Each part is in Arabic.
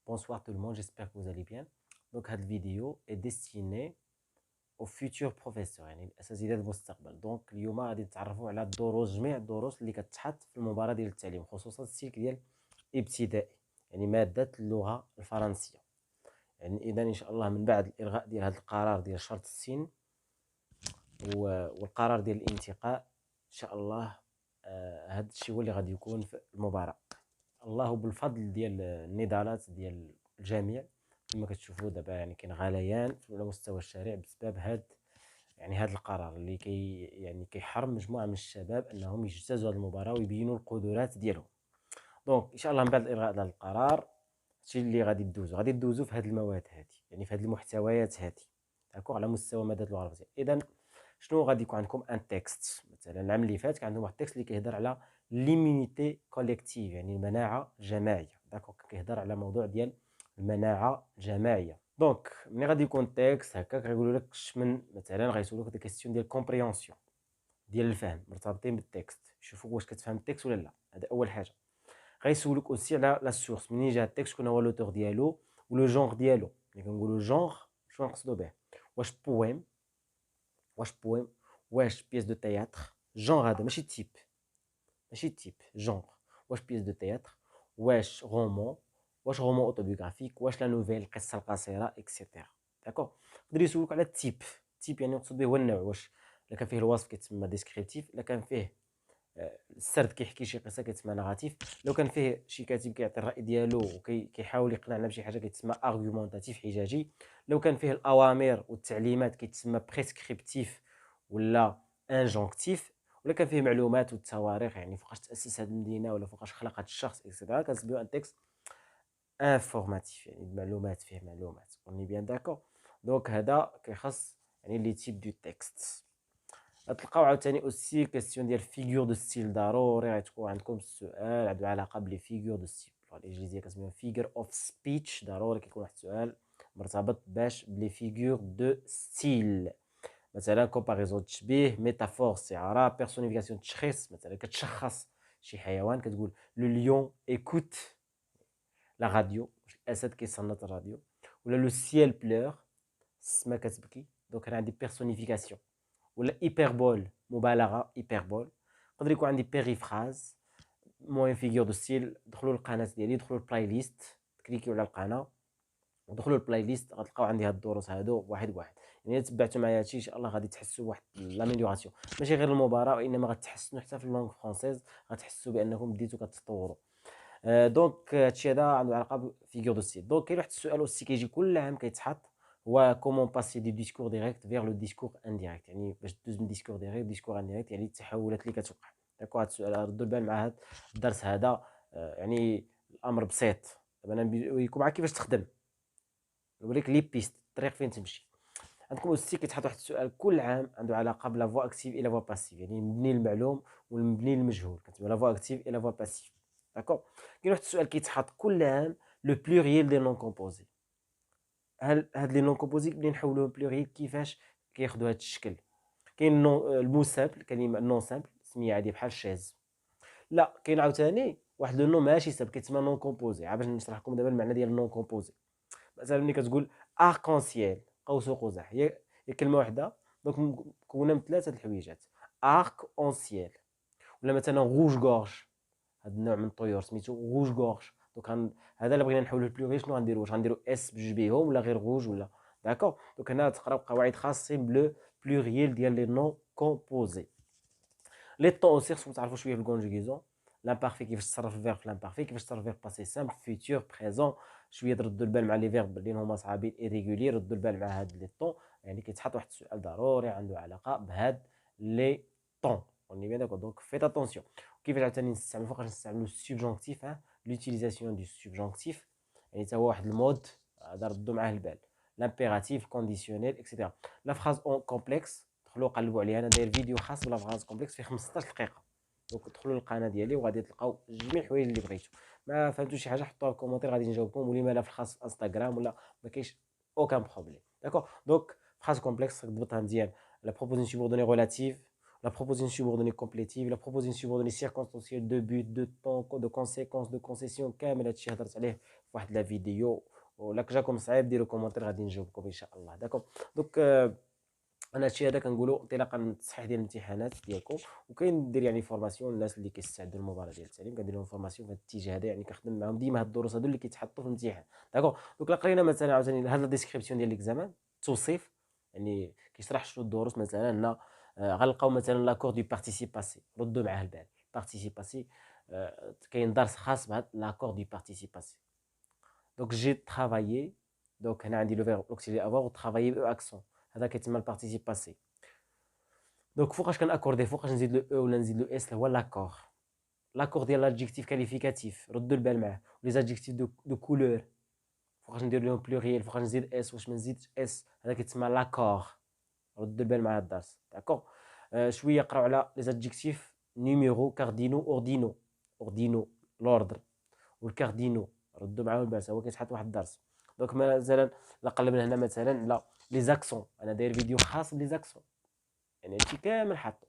Bonsoir tout le monde, j'espère que vous allez bien. Donc, cette vidéo est destinée aux futurs professeurs يعني الأساتذة المستقبل. دونك اليوم غادي نتعرفوا على الدروس، جميع الدروس اللي كتحط في المباراة ديال التعليم، خصوصا السلك ديال ابتدائي، يعني مادة اللغة الفرنسية. يعني إذا إن شاء الله من بعد الإلغاء ديال هذا القرار ديال شرط السن والقرار ديال الانتقاء إن شاء الله، هذا الشيء هو اللي غادي يكون في المباراة. الله بالفضل ديال النضالات ديال الجميع، كما كتشوفوا دابا يعني كاين غليان على مستوى الشارع بسبب هذا القرار اللي كيحرم مجموعه من الشباب انهم يجتازوا هذه المباراه ويبينوا القدرات ديالهم. دونك ان شاء الله من بعد الالغاء هذا القرار، الشيء اللي غادي ندوزو في هذه المواد هذه، يعني في هذه المحتويات هذه، داكوغ، على مستوى ماده اللغه الفرنسيه. اذا شنو غادي يكون عندكم؟ ان تكست. مثلا العام اللي فات كان عندهم واحد التكست اللي كيهضر على ليميونيتي كوليكتيف، يعني المناعه الجماعيه. داكوغ، كيهضر على موضوع ديال المناعه الجماعيه. دونك ملي غادي يكون تكست هكاك غيقولوا لك من مثلا غيسولوك دي كيسيون ديال كومبريهنسيون، ديال الفهم، مرتبطين بالتكست، يشوفوك واش كتفهم التكست ولا لا. هذا اول حاجه. غيسولوك اوسي على لا سورس، منين جا التكست، شكون هو لوتور ديالو ولو جونغ ديالو. ملي كنقولوا جونغ شنو نقصدوا به؟ واش بويم، واش بيس دو تياتر. جونغ هذا ماشي تيب جونغ. واش بيس دو تياتر، واش رومون، واش رومون اوتوبيوغرافيك، واش لا نوفيل، القصه القصيره، اكسيتيرا. داكوغ. يقدر يسولوك على التيب. يعني مقصود به هو النوع، واش الا كان فيه الوصف كيتسمى ديسكريبتيف، الا كان فيه السرد كيحكي شي قصه كيتسمى ناراتيف، لو كان فيه شي كاتب كيعطي الراي ديالو وكيحاول يقنعنا بشي حاجه كيتسمى ارغومونتاتيف، حجاجي. لو كان فيه الاوامر والتعليمات كيتسمى بريسكريبتيف ولا انجونكتيف. ولا كان فيه معلومات والتواريخ، يعني فوقاش تاسس هذه المدينه ولا فوقاش خلق هذا الشخص اكسيتيرا، كنسميو ان تكست انفورماتيف، يعني المعلومات فيه معلومات. اوني بيان داكور. دونك هذا كيخص يعني لي تيب دو تكست. غتلقاو عاوتاني اوسي كاستيون ديال فيغور دو ستيل. ضروري غتكون عندكم السؤال عنده علاقه بلي فيغور دو ستيل، بالانجليزيه كنسميو فيغور اوف سبيتش. ضروري كيكون واحد السؤال مرتبط باش بلي فيغور دو ستيل. مثلا كومباريزون تشبيه، ميتافور استعاره، بيرسونيفيكاسيون تشخيص. مثلا كتشخص شي حيوان كتقول لو ليون ايكوت لا راديو، الاسد كيصنت الراديو. ولا لو سيل بلور، السما كتبكي. دونك انا عندي بيرسونيفيكاسيون. ولا ايبربول، مبالغه، ايبربول. يقدر يكون عندي بيريفراز. المهم فيغور دو ستيل. دخلوا للقناه ديالي، دخلوا للبلاي ليست، كليكيو على القناه ودخلوا للبلاي ليست، غتلقاو عندي هاد الدروس هادو واحد بواحد. يعني الا تبعتوا معايا هادشي ان شاء الله غادي تحسوا بواحد لاميليوراسيون، ماشي غير المباراه وانما غتحسنوا حتى في اللونغ فرونسيز، غتحسوا بانكم بديتوا كتطوروا. دونك هادشي هذا عنده علاقه بفيغور دو ستيل. دونك كاين واحد السؤال اوسي كيجي كل عام كيتحط، هو كومون باسي دي ديسكور ديريكت فيغ لو ديسكور انديريكت، يعني باش دوز من ديسكور ديريكت ديسكور انديريكت، يعني التحولات اللي كتوقع. داكوغ. هاد السؤال ردوا البال مع هاد الدرس هذا. يعني الامر بسيط. دابا انا نوريكم معاك كيفاش تخدم، نوريك لي بيست، الطريق فين تمشي. عندكم اوسي كيتحط واحد السؤال كل عام عنده علاقه بلا فوا اكتيف الى فوا باسيف، يعني المبني للمعلوم والمبني للمجهول، كتبان لا فوا اكتيف الى فوا باسيف. داكوغ. كاين واحد السؤال كيتحط كل عام، لو بلوريال دي نون كومبوزي. هاد لي نون كومبوزي ملي نحولوهم بلوريال كيفاش كياخذوا هاد الشكل؟ كاين المو سامبل، كلمه نون سامبل سميه عادي بحال شيز. لا، كاين عاوتاني واحد لو نون ماشي سامبل كيتسمى نون كومبوزي. عا باش نشرح لكم دابا المعنى ديال نون كومبوزي. مثلا ملي كتقول اركونسيال، قوس وقزح، هي كلمه واحده دونك مكونه من ثلاثه الحويجات. ارك اونسيال. ولا مثلا روج غورج، هذا النوع من الطيور سميتو روج غورج. دونك هذا الا بغينا نحولو للبلوري شنو غنديرو؟ واش غنديرو اس بجوج بيهم ولا غير روج ولا؟ داكوغ. دونك هنا تقراو قواعد خاصين بلو بلوريال ديال لي نون كومبوزي. لي طون اوسي خصكم تعرفوا شويه في الكونجوغيزون. لامبارفي كيفاش تصرف الفيرب في لامبارفي، كيفاش تصرف الفيرب باسي سامبل، فيتور، بريزون. شويه تردوا البال مع لي فيرب اللي هما صعابين، ايريغولير، ردوا البال مع هاد لي طون. يعني كيتحط واحد السؤال ضروري عنده علاقه بهاد لي طون. اوني بيان داكور. دونك فيت اتونسيون. كيفاش عاوتاني نستعملو، فوقاش نستعملو السوبجونكتيف، لوتيليزاسيون دو سوبجونكتيف، يعني حتى هو واحد المود، هذا ردوا معاه البال. لامبيراتيف، كونديسيونيل، اكسيتيرا. لا فراز اون كومبلكس، دخلوا قلبوا عليها، انا داير فيديو خاص بلا فراز كومبلكس فيه 15 دقيقه. دونك دخلوا للقناه ديالي وغادي تلقاو جميع الحوايج اللي بغيتو. ما فهمتوا شي حاجه حطوها في الكومونتير غادي نجاوبكم، ولما لا في الخاص في انستغرام ولا ما كاينش اوكان بروبليم. داكور. دونك فراز كومبلكس تضبطها مزيان. لا بروبوزيسيون سوبوردوني ريلاتيف، la proposition subordonnée complétive, la proposition subordonnée circonstancielle de but, de temps, de conséquence, de concession. كامل هادشي هضرت عليه في واحد لا فيديو، ولا جاكم صعيب ديروا كومونتير غادي نجاوبكم ان شاء الله. داكوغ. دونك انا هادشي هذا كنقولوا انطلاقا من التصحيح ديال الامتحانات ديالكم، وكاين ندير يعني فورماسيون للناس اللي كيستعدوا للمباراه ديال التعليم، كندير لهم فورماسيون في هذا الاتجاه هذا، يعني كنخدم معاهم ديما هاد الدروس هادو اللي كيتحطوا في الامتحان. داكوغ. دونك لا قرينا مثلا عاوتاني هاد لا ديسكريبسيون ديال ليكزامان، التوصيف، يعني كيشرح شنو الدروس مثلا هنا. غنلقاو مثلا لاكور دو بارتيسيب باسي، ردوا معاه البال. بارتيسيب باسي كاين درس خاص بهاد لاكور دو بارتيسيب باسي. دونك جي ترافايي، دونك هنا عندي لو فيرب اوكسيلي افوار وترافايي او اكسون، هذا كيتسمى البارتيسيب باسي. دونك فوقاش كناكوردي، فوقاش نزيد لو او ولا نزيد لو اس، هو لاكور. لاكور ديال لادجيكتيف كاليفيكاتيف، ردوا البال معاه. لي زادجيكتيف دو كولور، فوقاش ندير لهم بلوريال، فوقاش نزيد اس، واش ما نزيدش اس، هذا كيتسمى لاكور. ردوا البال مع هاد الدرس. داكوغ. شويه قراو على لي زادجيكتيف نيميرو، كاردينو، اوردينو. اوردينو لوردر، والكاردينو ردوا معاهم البال، هو كيتحط واحد الدرس. دونك مثلا لا قلبنا هنا مثلا على لي زاكسون، انا داير فيديو خاص بلي زاكسون، يعني هادشي كامل حاطو.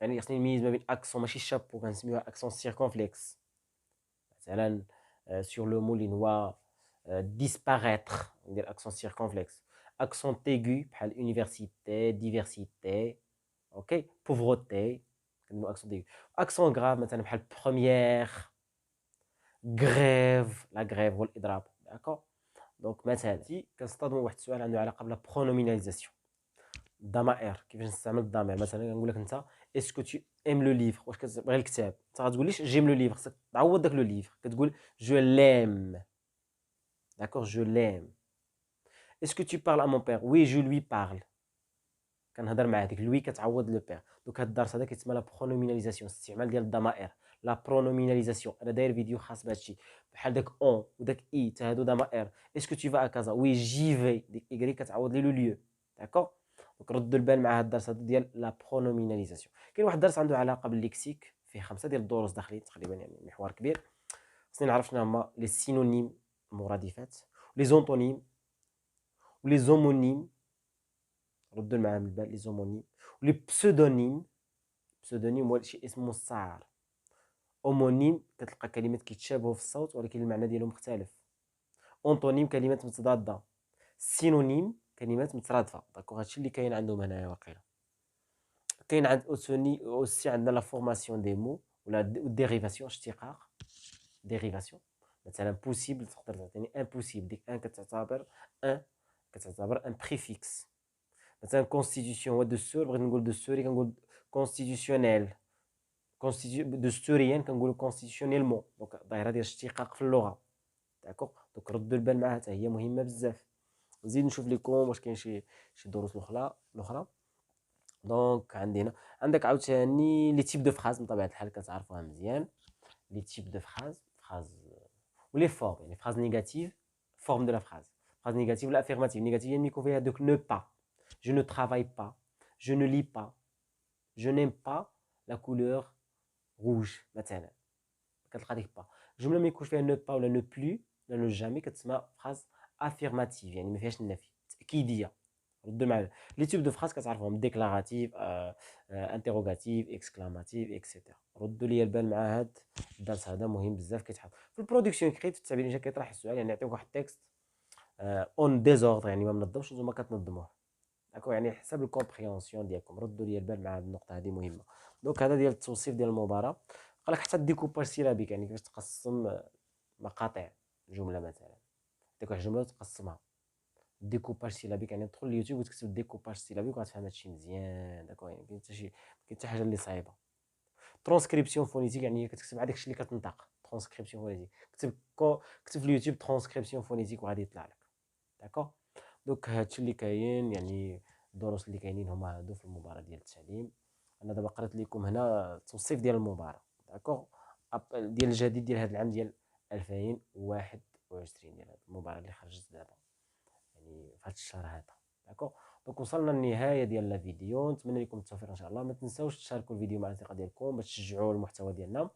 يعني خصني نميز ما بين اكسون ماشي شابو، كنسميوها اكسون سيركونفليكس. مثلا سور لو مو اللي هو disparaître, ندير اكسون سيركونفليكس. اكسون تيغو بحال université, diversité. اوكي. pauvreté كنديرو اكسون تيغو. اكسون غراف مثلا بحال première, grève. لا غريف هو الاضراب. داكور. دونك مثلا كنصطدموا واحد السؤال عنده علاقه بلا برونوميناليزاسيون، الضمائر، كيفاش نستعمل الضمائر. مثلا كنقول لك انت اسكو تو ام لو ليفر، واش كتبغي الكتاب، انت غتقوليش جيم لو ليفر، خصك تعوض داك لو ليفر، كتقول جو ليم. داكور، جو ليم. اسكو تو بارل ا مون بير، وي جو لوي بارل، كنهضر مع هذيك لوي كتعوض لو بير. دونك هذا الدرس هذا كيتسمى لا برونوميناليزاسيون، استعمال ديال الضمائر. لا برونوميناليزاسيون انا داير فيديو خاص بهادشي، بحال داك اون وداك اي حتى هادو ضمائر. اسكو تو فا ا كازا، وي جي في، ديك ايغري كتعوض لي لو ليو. داكور. دونك ردوا البال مع هاد الدرس هذا ديال لا برونوميناليزاسيون. كاين واحد الدرس عنده علاقه بالليكسيك، فيه 5 ديال الدروس داخلين تقريبا، يعني محور كبير. خصني نعرف شنو هما لي سينونيم، المرادفات، لي زونتونيم، ولي زومونيم. ردوا معاهم البال، لي زومونيم ولي بسودونيم. بسودونيم هو شي اسم مستعار. اومونيم كتلقى كلمات كيتشابهوا في الصوت ولكن المعنى ديالهم مختلف. اونطونيم كلمات متضاده. سينونيم كلمات مترادفه. داكوغ، هادشي اللي كاين عندهم هنايا واقيلا. كاين عند اوسي عندنا لا فورماسيون دي مو ولا ديريفاسيون، اشتقاق. ديريفاسيون مثلا بوسيبل تقدر تعطيني امبوسيبل، ديك ان كتعتبر ان، كتعتبر ان بريفيكس. مثلا كونستيتيسيون هو دستور، بغيت نقول دستوري كنقول كونستيتيسيونيل. دستوريا كنقولوا كونستيتيسيونيلمون. دونك ظاهره ديال الاشتقاق في اللغه. داكوغ. دونك ردوا البال معها حتى هي مهمه بزاف. نزيد نشوف لكم واش كاين شي دروس الاخرى. دونك عندي هنا، عندك عاوتاني لي تيب دو فراز، بطبيعه الحال كتعرفوها مزيان. لي تيب دو فراز ولي فورم، يعني فراز نيجاتيف، فورم دو لا فراز نيجاتيف ولا افيرماتيف. نيجاتيف يعني يكون فيها دوك نو با، je ne travaille pas, je ne lis pas, je n'aime pas la couleur rouge مثلا. كتلقى ديك با. الجمله ما يكونش فيها نو با ولا نو بلو ولا نو جامي، كتسمى فراز افيرماتيف، يعني ما فيهاش النفي، تاكيديه. ردوا معايا. لي تيب دو فراز كتعرفهم، ديكلاراتيف، انتيروغاتيف، اكسكلاماتيف، اكسيتيرا. ردوا لي البال مع هاد الدرس هذا، مهم بزاف. كيتحط في البرودكسيون كريت، في التعبير الانشائي كيطرح السؤال، يعني يعطيوك واحد التكست اون ديزوردر، يعني ما منظمش، نتوما كتنظموه. داكوغ، يعني حسب الكومبريهنسيون ديالكم. ردوا لي البال مع هاد النقطه هذه مهمه. دونك هذا ديال التوصيف ديال المباراه. قالك حتى الديكوباج سيلابيك، يعني كيفاش تقسم مقاطع جمله. مثلا ديك واحد الجمله تقسمها ديكوباج سيلابيك، يعني تدخل اليوتيوب وتكتب ديكوباج سيلابيك وغتفهم هادشي مزيان. داكوغ، يعني كاين حتى حاجه اللي صعيبه. ترانسكريبسيون فونيتيك، يعني كتكتب هذاك الشيء اللي كتنطق. ترانسكريبسيون فونيتيك، كتب في اليوتيوب ترانسكريبسيون فونيتيك وغادي يطلع لك. داكوغ. دونك هادشي اللي كاين، يعني الدروس اللي كاينين هما هادو في المباراه ديال التعليم. انا دابا قريت لكم هنا التوصيف ديال المباراه. داكوغ. ديال الجديد ديال هذا العام ديال 2021، ديال هاد المباراه اللي خرجت دابا، يعني في هاد الشهر هذا. داكوغ. دونك وصلنا للنهايه ديال الفيديو. نتمنى لكم التوفيق ان شاء الله. ما تنساوش تشاركوا الفيديو مع الاصدقاء ديالكم باش تشجعوا المحتوى ديالنا،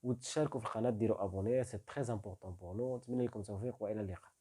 وتشاركوا في القناه، ديروا ابوني، سي تري امبورطون بور نو. نتمنى لكم التوفيق والى اللقاء.